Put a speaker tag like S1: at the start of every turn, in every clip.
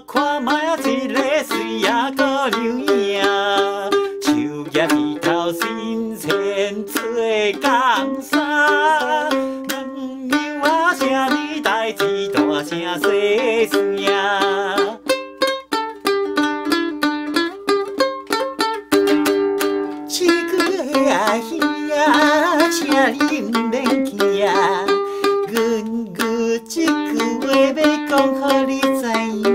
S1: 看卖一个水仔个牛影，树叶枝头新鲜做江山。两牛啊，啥物代志大声细声。七哥啊兄，请你唔免惊，阮有一句话要讲，互你知影。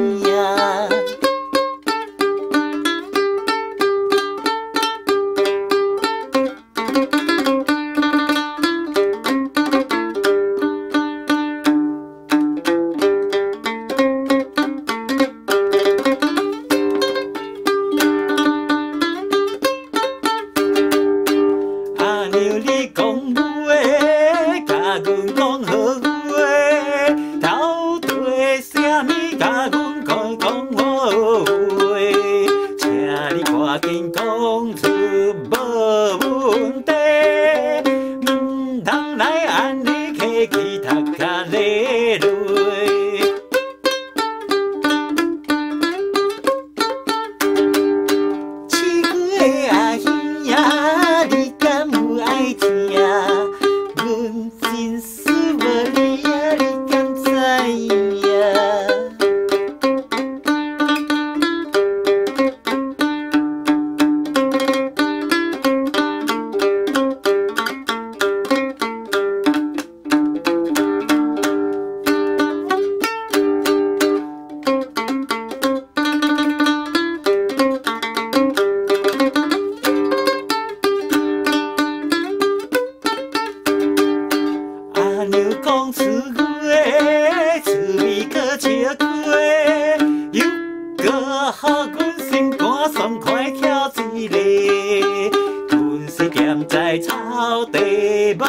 S1: 草地无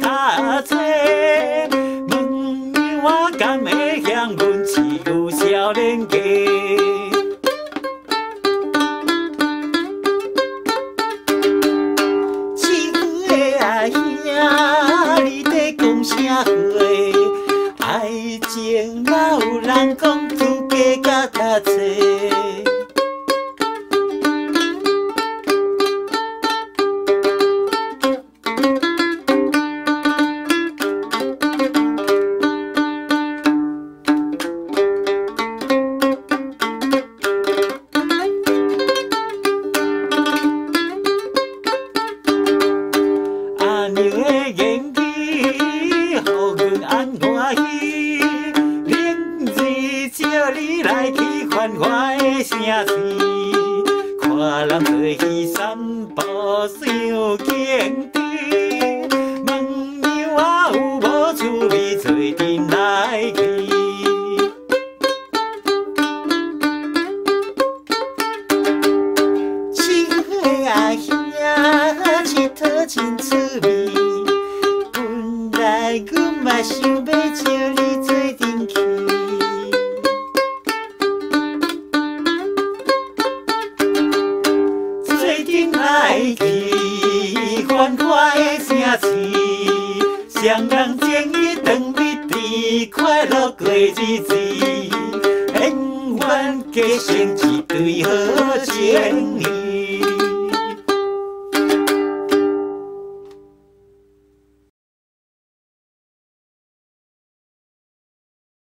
S1: 他找，问你我敢会向阮饲牛少年家？七岁啊兄，你在讲啥话？爱情哪有人讲资格甲他找？ 来去繁华的城市，看人做戏散步想景致，问你我有无趣味做阵来去。七岁啊兄，佚佗真趣味，本来阮嘛想要招你做阵去。 来去繁华的城市，双人情谊长蜜甜，快乐过日子，姻缘结成一对好情侣。